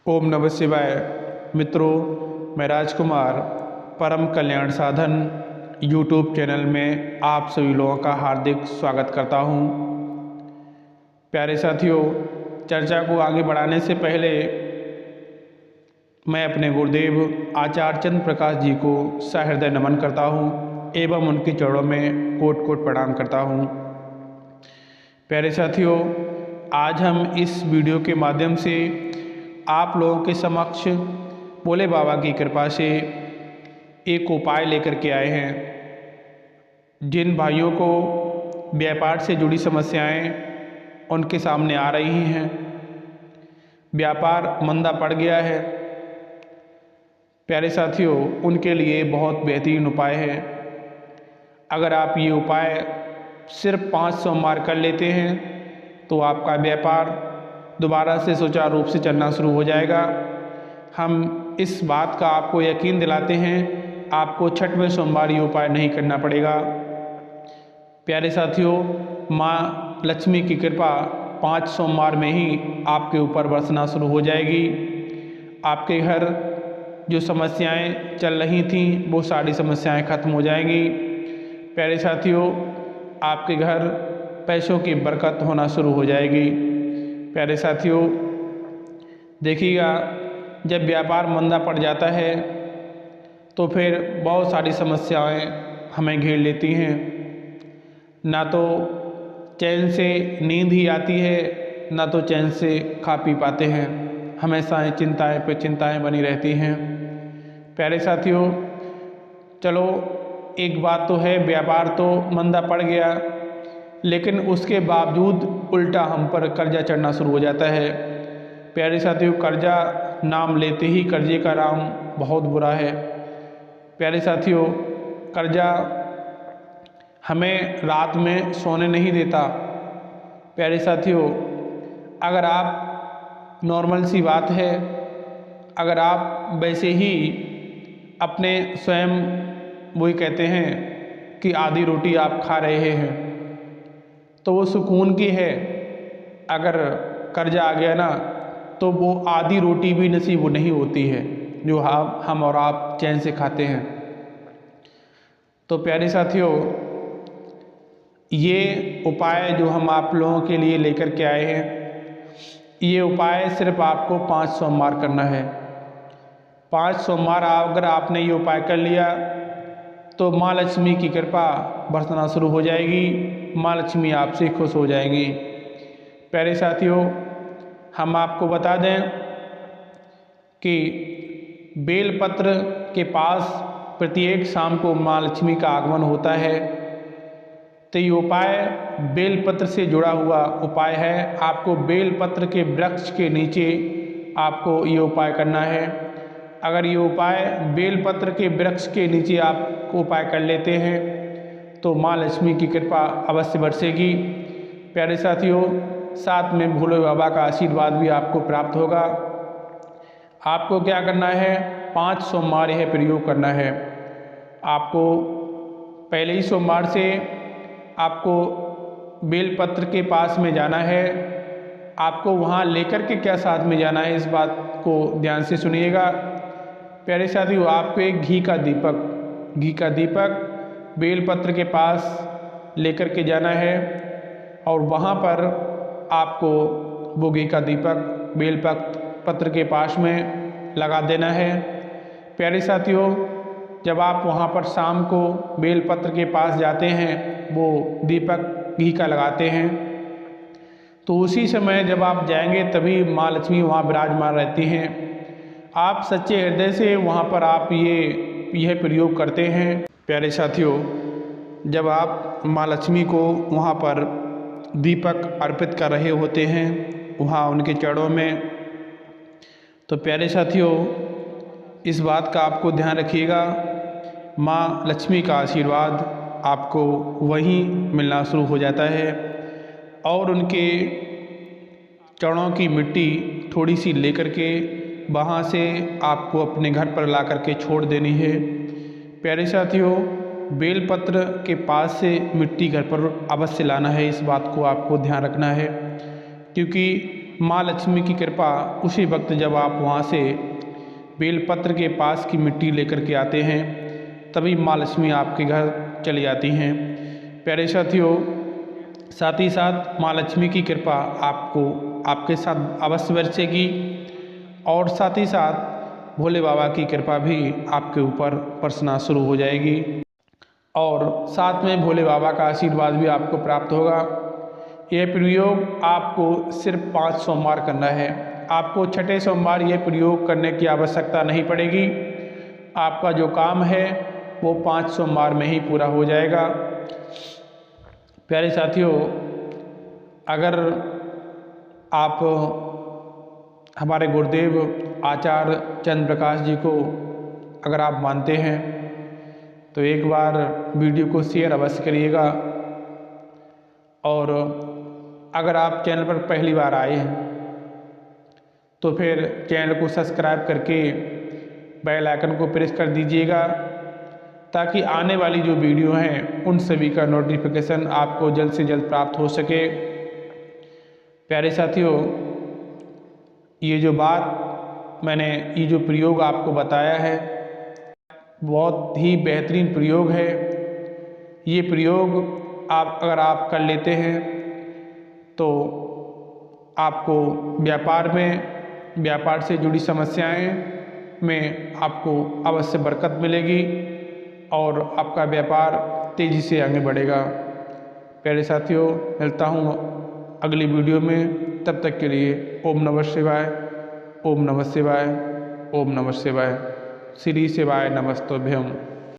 ओम नमः शिवाय। मित्रों, मैं राजकुमार परम कल्याण साधन यूट्यूब चैनल में आप सभी लोगों का हार्दिक स्वागत करता हूं। प्यारे साथियों, चर्चा को आगे बढ़ाने से पहले मैं अपने गुरुदेव आचार्य चंद्र प्रकाश जी को सहृदय नमन करता हूं एवं उनके चरणों में कोटि कोटि प्रणाम करता हूं। प्यारे साथियों, आज हम इस वीडियो के माध्यम से आप लोगों के समक्ष भोले बाबा की कृपा से एक उपाय लेकर के आए हैं। जिन भाइयों को व्यापार से जुड़ी समस्याएं उनके सामने आ रही हैं, व्यापार मंदा पड़ गया है, प्यारे साथियों, उनके लिए बहुत बेहतरीन उपाय है। अगर आप ये उपाय सिर्फ 5 सोमवार कर लेते हैं तो आपका व्यापार दोबारा से सुचारू रूप से चलना शुरू हो जाएगा। हम इस बात का आपको यकीन दिलाते हैं, आपको 6वें सोमवार ये उपाय नहीं करना पड़ेगा। प्यारे साथियों, माँ लक्ष्मी की कृपा 5 सोमवार में ही आपके ऊपर बरसना शुरू हो जाएगी। आपके घर जो समस्याएं चल रही थीं वो सारी समस्याएं खत्म हो जाएंगी। प्यारे साथियों, आपके घर पैसों की बरकत होना शुरू हो जाएगी। प्यारे साथियों, देखिएगा, जब व्यापार मंदा पड़ जाता है तो फिर बहुत सारी समस्याएं हमें घेर लेती हैं। ना तो चैन से नींद ही आती है, ना तो चैन से खा पी पाते हैं, हमेशा चिंताएं पे चिंताएं बनी रहती हैं। प्यारे साथियों, चलो एक बात तो है, व्यापार तो मंदा पड़ गया, लेकिन उसके बावजूद उल्टा हम पर कर्जा चढ़ना शुरू हो जाता है। प्यारे साथियों, कर्जा नाम लेते ही कर्जे का नाम बहुत बुरा है। प्यारे साथियों, कर्जा हमें रात में सोने नहीं देता। प्यारे साथियों, अगर आप नॉर्मल सी बात है, अगर आप वैसे ही अपने स्वयं वही कहते हैं कि आधी रोटी आप खा रहे हैं तो वो सुकून की है। अगर कर्जा आ गया ना तो वो आधी रोटी भी नसीब नहीं होती है जो हम और आप चैन से खाते हैं। तो प्यारे साथियों, ये उपाय जो हम आप लोगों के लिए लेकर के आए हैं, ये उपाय सिर्फ आपको 5 सोमवार करना है। 5 सोमवार अगर आपने ये उपाय कर लिया तो माँ लक्ष्मी की कृपा बरसना शुरू हो जाएगी, माँ लक्ष्मी आपसे खुश हो जाएंगी। प्यारे साथियों, हम आपको बता दें कि बेलपत्र के पास प्रत्येक शाम को माँ लक्ष्मी का आगमन होता है। तो ये उपाय बेलपत्र से जुड़ा हुआ उपाय है। आपको बेलपत्र के वृक्ष के नीचे आपको ये उपाय करना है। अगर ये उपाय बेलपत्र के वृक्ष के नीचे आप उपाय कर लेते हैं तो माँ लक्ष्मी की कृपा अवश्य बरसेगी। प्यारे साथियों, साथ में भोले बाबा का आशीर्वाद भी आपको प्राप्त होगा। आपको क्या करना है, 5 सोमवार यह प्रयोग करना है। आपको पहले ही सोमवार से आपको बेलपत्र के पास में जाना है। आपको वहाँ लेकर के क्या साथ में जाना है, इस बात को ध्यान से सुनिएगा। प्यारे साथियों, आपको एक घी का दीपक बेलपत्र के पास लेकर के जाना है और वहाँ पर आपको वो घी का दीपक बेलपत्र के पास में लगा देना है। प्यारे साथियों, जब आप वहाँ पर शाम को बेलपत्र के पास जाते हैं, वो दीपक घी का लगाते हैं, तो उसी समय जब आप जाएंगे तभी माँ लक्ष्मी वहाँ विराजमान रहती हैं। आप सच्चे हृदय से वहाँ पर आप यह प्रयोग करते हैं। प्यारे साथियों, जब आप माँ लक्ष्मी को वहाँ पर दीपक अर्पित कर रहे होते हैं वहाँ उनके चरणों में, तो प्यारे साथियों, इस बात का आपको ध्यान रखिएगा, माँ लक्ष्मी का आशीर्वाद आपको वहीं मिलना शुरू हो जाता है और उनके चरणों की मिट्टी थोड़ी सी लेकर के वहाँ से आपको अपने घर पर ला कर के छोड़ देनी है। प्यारे साथियों, बेलपत्र के पास से मिट्टी घर पर अवश्य लाना है, इस बात को आपको ध्यान रखना है, क्योंकि माँ लक्ष्मी की कृपा उसी वक्त जब आप वहाँ से बेलपत्र के पास की मिट्टी लेकर के आते हैं तभी माँ लक्ष्मी आपके घर चली जाती हैं। प्यारे साथियों, साथ ही साथ माँ लक्ष्मी की कृपा आपको आपके साथ अवश्य बरसेगी और साथ ही साथ भोले बाबा की कृपा भी आपके ऊपर बरसना शुरू हो जाएगी और साथ में भोले बाबा का आशीर्वाद भी आपको प्राप्त होगा। यह प्रयोग आपको सिर्फ 5 सोमवार करना है। आपको छठे सोमवार यह प्रयोग करने की आवश्यकता नहीं पड़ेगी। आपका जो काम है वो 5 सोमवार में ही पूरा हो जाएगा। प्यारे साथियों, अगर आप हमारे गुरुदेव आचार्य चंद्र प्रकाश जी को अगर आप मानते हैं तो एक बार वीडियो को शेयर अवश्य करिएगा और अगर आप चैनल पर पहली बार आए हैं तो फिर चैनल को सब्सक्राइब करके बेल आइकन को प्रेस कर दीजिएगा ताकि आने वाली जो वीडियो हैं उन सभी का नोटिफिकेशन आपको जल्द से जल्द प्राप्त हो सके। प्यारे साथियों, ये जो बात मैंने ये जो प्रयोग आपको बताया है बहुत ही बेहतरीन प्रयोग है। ये प्रयोग अगर आप कर लेते हैं तो आपको व्यापार से जुड़ी समस्याएं में आपको अवश्य बरकत मिलेगी और आपका व्यापार तेज़ी से आगे बढ़ेगा। प्यारे साथियों, मिलता हूँ अगली वीडियो में। तब तक के लिए ओम नमः शिवाय, ओम नमः शिवाय, ओम नमः शिवाय। श्री शिवाय नमस्तुभ्यम।